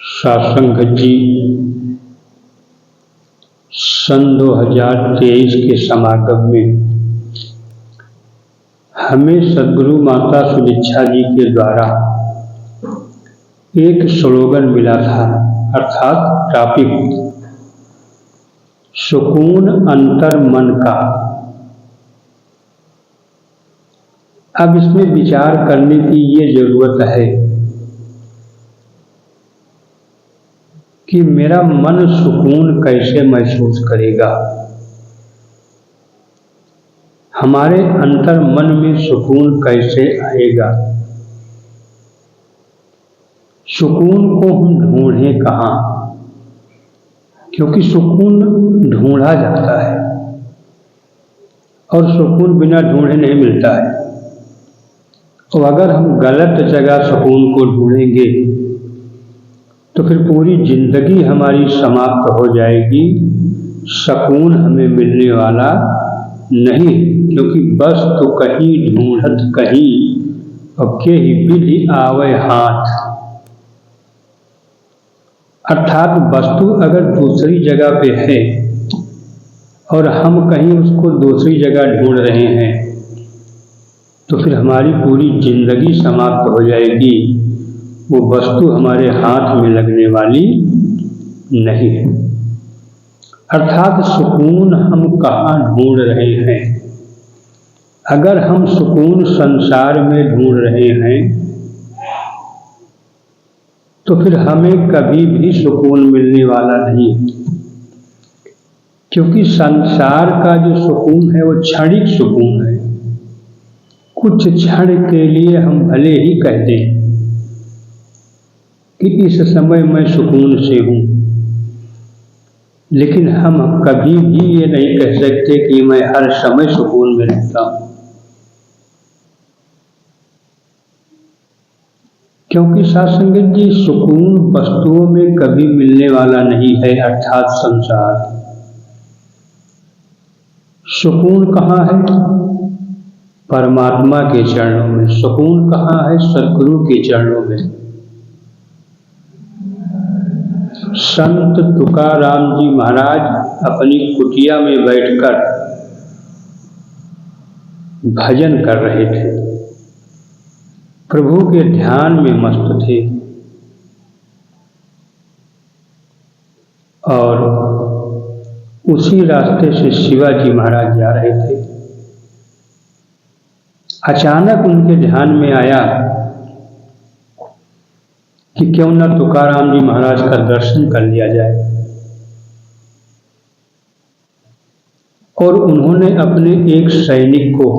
सासंगत जी सन 2023 के समागम में हमें सद्गुरु माता सुनिच्छा जी के द्वारा एक स्लोगन मिला था, अर्थात टॉपिक सुकून अंतर मन का। अब इसमें विचार करने की ये जरूरत है कि मेरा मन सुकून कैसे महसूस करेगा। हमारे अंतर मन में सुकून कैसे आएगा। सुकून को हम ढूंढें कहाँ, क्योंकि सुकून ढूंढा जाता है और सुकून बिना ढूंढे नहीं मिलता है। और अगर हम गलत जगह सुकून को ढूंढेंगे तो फिर पूरी जिंदगी हमारी समाप्त हो जाएगी, सुकून हमें मिलने वाला नहीं। क्योंकि बस तो कहीं ढूंढत कहीं और के ही विधि आवे हाथ। अर्थात वस्तु अगर दूसरी जगह पे है और हम कहीं उसको दूसरी जगह ढूंढ रहे हैं तो फिर हमारी पूरी जिंदगी समाप्त हो जाएगी, वो वस्तु हमारे हाथ में लगने वाली नहीं है। अर्थात सुकून हम कहाँ ढूंढ रहे हैं। अगर हम सुकून संसार में ढूंढ रहे हैं तो फिर हमें कभी भी सुकून मिलने वाला नहीं, क्योंकि संसार का जो सुकून है वो क्षणिक सुकून है। कुछ क्षण के लिए हम भले ही कह दें कि इस समय मैं सुकून से हूँ, लेकिन हम कभी भी ये नहीं कह सकते कि मैं हर समय सुकून में रहता हूँ। क्योंकि सासंगत जी सुकून वस्तुओं में कभी मिलने वाला नहीं है, अर्थात संसार। सुकून कहाँ है? परमात्मा के चरणों में। सुकून कहाँ है? सद्गुरु के चरणों में। संत तुकाराम जी महाराज अपनी कुटिया में बैठकर भजन कर रहे थे, प्रभु के ध्यान में मस्त थे और उसी रास्ते से शिवाजी महाराज जा रहे थे। अचानक उनके ध्यान में आया कि क्यों न तुकाराम जी महाराज का दर्शन कर लिया जाए। और उन्होंने अपने एक सैनिक को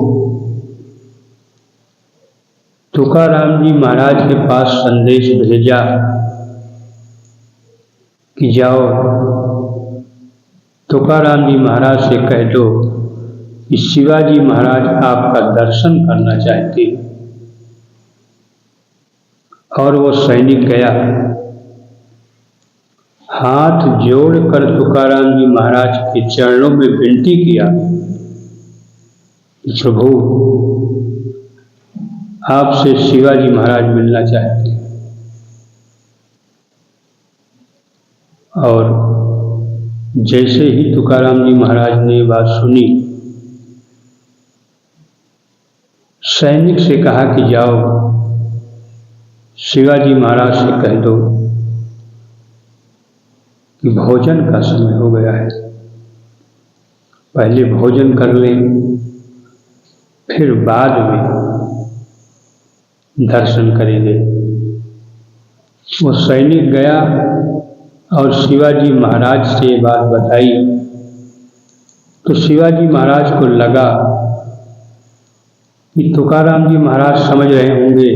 तुकाराम जी महाराज के पास संदेश भेजा कि जाओ तुकाराम जी महाराज से कह दो कि शिवाजी महाराज आपका दर्शन करना चाहते हैं। और वो सैनिक गया, हाथ जोड़कर तुकाराम जी महाराज के चरणों में विनती किया, प्रभु आपसे शिवाजी महाराज मिलना चाहते हैं। और जैसे ही तुकाराम जी महाराज ने बात सुनी, सैनिक से कहा कि जाओ शिवाजी महाराज से कह दो कि भोजन का समय हो गया है, पहले भोजन कर लें, फिर बाद में दर्शन करेंगे। वो सैनिक गया और शिवाजी महाराज से ये बात बताई तो शिवाजी महाराज को लगा कि तुकाराम जी महाराज समझ रहे होंगे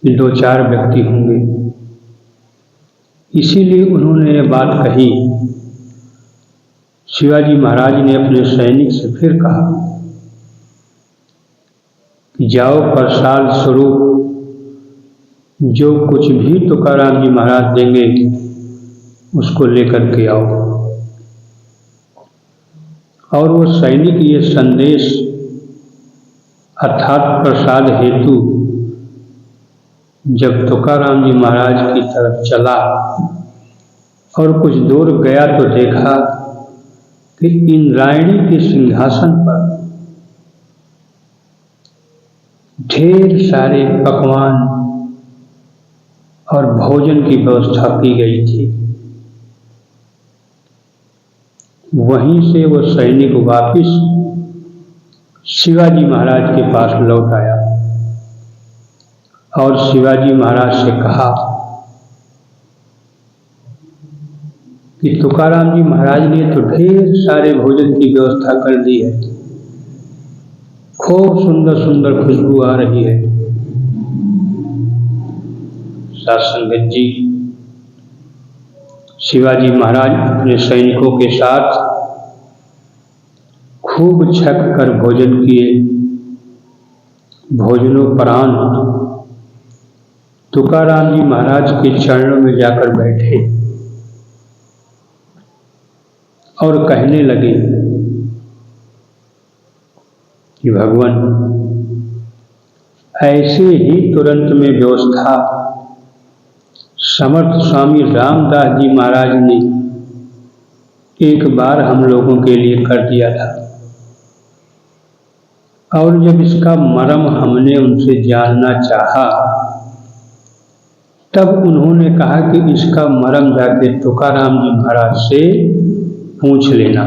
कि 2-4 व्यक्ति होंगे, इसीलिए उन्होंने ये बात कही। शिवाजी महाराज ने अपने सैनिक से फिर कहा कि जाओ प्रसाद स्वरूप जो कुछ भी तुकाराम जी महाराज देंगे उसको लेकर के आओ। और वो सैनिक ये संदेश अर्थात प्रसाद हेतु जब तुकाराम जी महाराज की तरफ चला और कुछ दूर गया तो देखा कि इंद्रायणी के सिंहासन पर ढेर सारे पकवान और भोजन की व्यवस्था की गई थी। वहीं से वो सैनिक वापिस शिवाजी महाराज के पास लौट आया और शिवाजी महाराज से कहा कि तुकाराम जी महाराज ने तो ढेर सारे भोजन की व्यवस्था कर दी है, खूब सुंदर सुंदर खुशबू आ रही है। साध संगत जी, शिवाजी महाराज अपने सैनिकों के साथ खूब छक कर भोजन किए। भोजनोपरांत तुकाराम जी महाराज के चरणों में जाकर बैठे और कहने लगे कि भगवान, ऐसे ही तुरंत में व्यवस्था समर्थ स्वामी रामदास जी महाराज ने एक बार हम लोगों के लिए कर दिया था, और जब इसका मर्म हमने उनसे जानना चाहा तब उन्होंने कहा कि इसका मर्म जाके तुकाराम जी महाराज से पूछ लेना।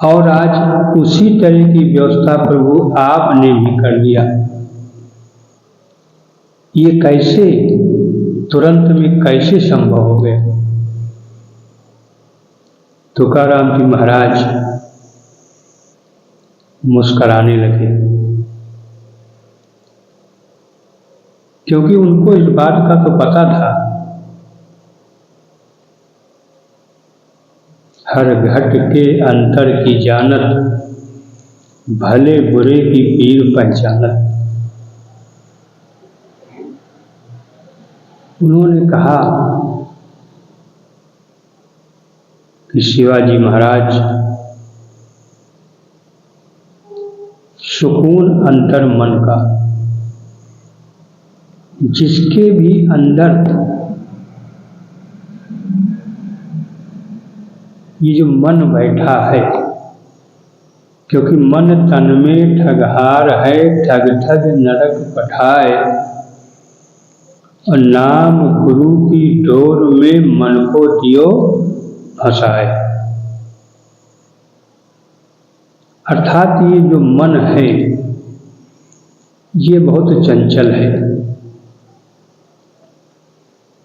और आज उसी तरह की व्यवस्था प्रभु आपने भी कर दिया। ये कैसे तुरंत में कैसे संभव हो गया? तुकाराम जी महाराज मुस्कराने लगे, क्योंकि उनको इस बात का तो पता था, हर घट के अंतर की जानत, भले बुरे की पीर पहचानत। उन्होंने कहा कि शिवाजी महाराज, सुकून अंतर मन का, जिसके भी अंदर ये जो मन बैठा है, क्योंकि मन तन में ठगहार है, ठग ठग नरक पठाए, और नाम गुरु की डोर में मन को दियो फंसाए। अर्थात ये जो मन है ये बहुत चंचल है,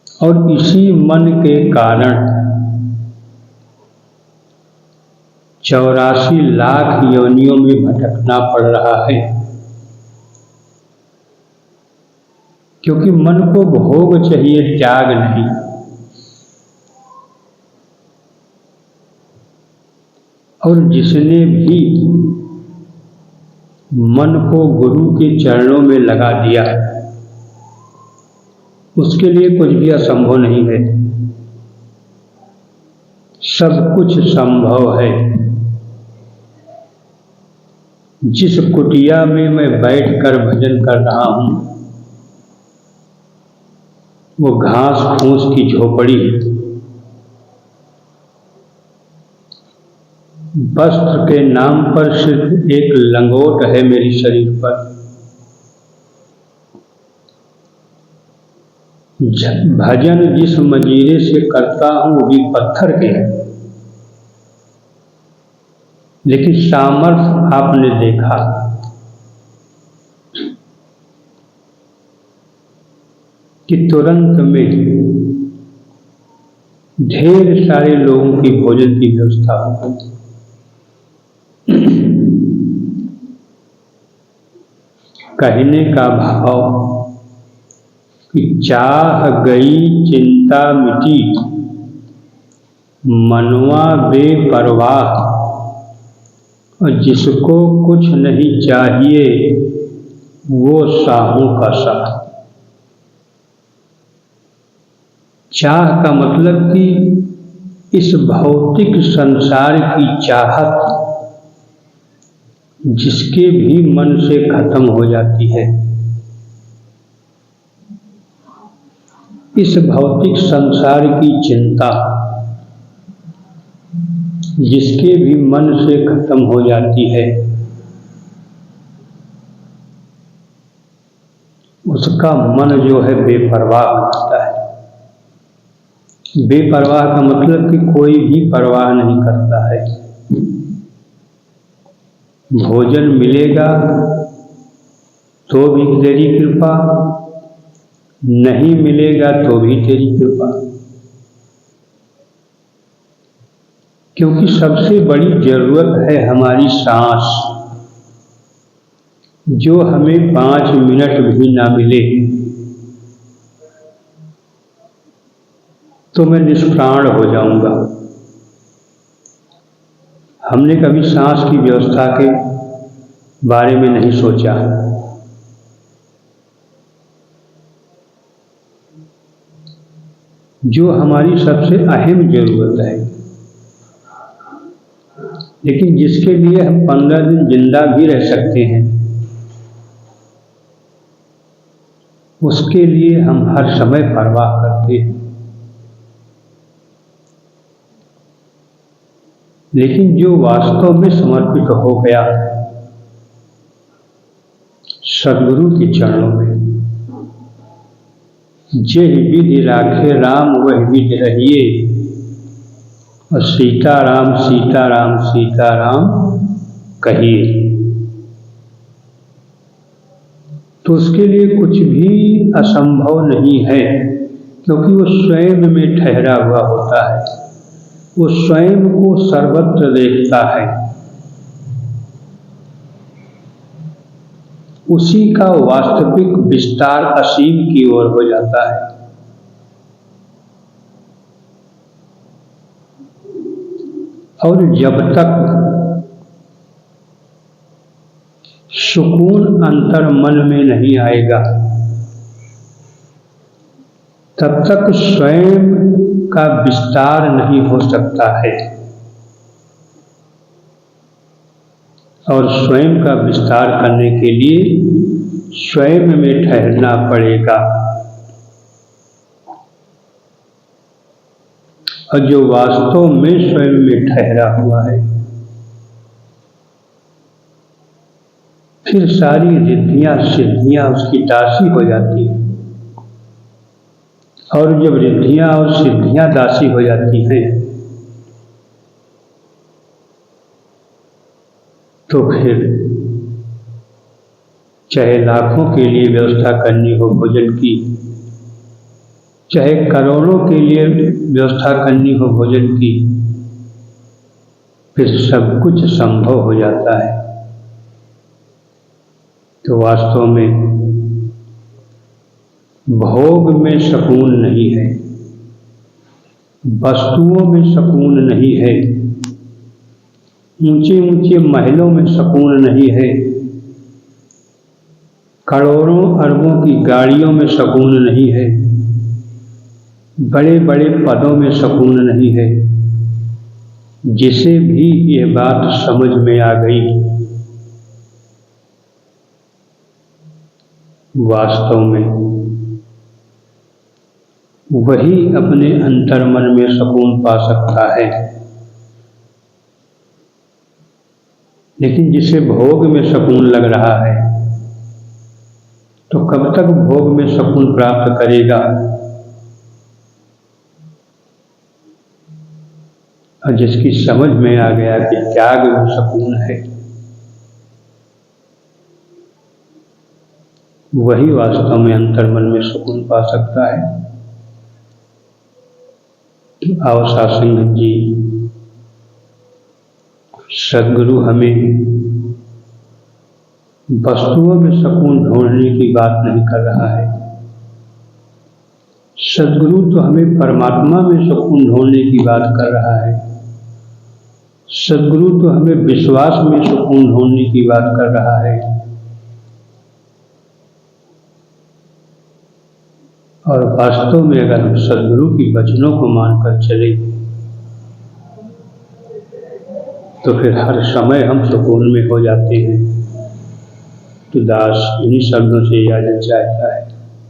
और इसी मन के कारण 84 लाख योनियों में भटकना पड़ रहा है, क्योंकि मन को भोग चाहिए, त्याग नहीं। और जिसने भी मन को गुरु के चरणों में लगा दिया, उसके लिए कुछ भी असंभव नहीं है, सब कुछ संभव है। जिस कुटिया में मैं बैठकर भजन कर रहा हूं, वो घास फूस की झोपड़ी है। वस्त्र के नाम पर सिर्फ एक लंगोट है मेरे शरीर पर। भजन जिस मजीरे से करता हूं वो भी पत्थर के है, लेकिन सामर्थ्य आपने देखा। कि तुरंत में ढेर सारे लोगों की भोजन की व्यवस्था हो गई। कहने का भाव कि चाह गई चिंता मिटी, मनवा बेपरवाह, और जिसको कुछ नहीं चाहिए वो साहू का साह। चाह का मतलब कि इस भौतिक संसार की चाहत जिसके भी मन से खत्म हो जाती है, इस भौतिक संसार की चिंता जिसके भी मन से खत्म हो जाती है, उसका मन जो है बेपरवाह हो जाता है। बेपरवाह का मतलब कि कोई भी परवाह नहीं करता है। भोजन मिलेगा तो भी तेरी कृपा, नहीं मिलेगा तो भी तेरी कृपा। क्योंकि सबसे बड़ी जरूरत है हमारी सांस, जो हमें 5 मिनट भी ना मिले तो मैं निष्प्राण हो जाऊंगा। हमने कभी सांस की व्यवस्था के बारे में नहीं सोचा। जो हमारी सबसे अहम जरूरत है, लेकिन जिसके लिए हम 15 दिन जिंदा भी रह सकते हैं, उसके लिए हम हर समय परवाह करते हैं। लेकिन जो वास्तव में समर्पित हो गया सदगुरु के चरणों में, जेह विधि राखे राम वह विधि रहिए, और सीताराम सीताराम सीताराम कहिए, तो उसके लिए कुछ भी असंभव नहीं है। क्योंकि वो स्वयं में ठहरा हुआ होता है, वो स्वयं को सर्वत्र देखता है। उसी का वास्तविक विस्तार असीम की ओर हो जाता है। और जब तक सुकून अंतर मन में नहीं आएगा, तब तक स्वयं का विस्तार नहीं हो सकता है। और स्वयं का विस्तार करने के लिए स्वयं में ठहरना पड़ेगा। और जो वास्तव में स्वयं में ठहरा हुआ है, फिर सारी रिद्धियां सिद्धियां उसकी दासी हो जाती हैं। और जब रिद्धियां और सिद्धियां दासी हो जाती हैं, तो फिर चाहे लाखों के लिए व्यवस्था करनी हो भोजन की, चाहे करोड़ों के लिए व्यवस्था करनी हो भोजन की, फिर सब कुछ संभव हो जाता है। तो वास्तव में भोग में सुकून नहीं है, वस्तुओं में सुकून नहीं है, ऊंचे ऊंचे महलों में सुकून नहीं है, करोड़ों अरबों की गाड़ियों में सुकून नहीं है, बड़े बड़े पदों में सुकून नहीं है। जिसे भी ये बात समझ में आ गई, वास्तव में वही अपने अंतर्मन में सुकून पा सकता है। लेकिन जिसे भोग में सुकून लग रहा है, तो कब तक भोग में सुकून प्राप्त करेगा? और जिसकी समझ में आ गया कि त्याग में सुकून है, वही वास्तव में अंतर्मन में सुकून पा सकता है। आओ सासंगत जी, सदगुरु हमें वस्तुओं में सुकून ढूंढने की बात नहीं कर रहा है। सदगुरु तो हमें परमात्मा में सुकून ढूंढने की बात कर रहा है। सदगुरु तो हमें विश्वास में सुकून ढूंढने की बात कर रहा है। और वास्तव में अगर हम सदगुरु की वचनों को मानकर चले, तो फिर हर समय हम सुकून में हो जाते हैं। तो दास इन्हीं शब्दों से याद चाहता है।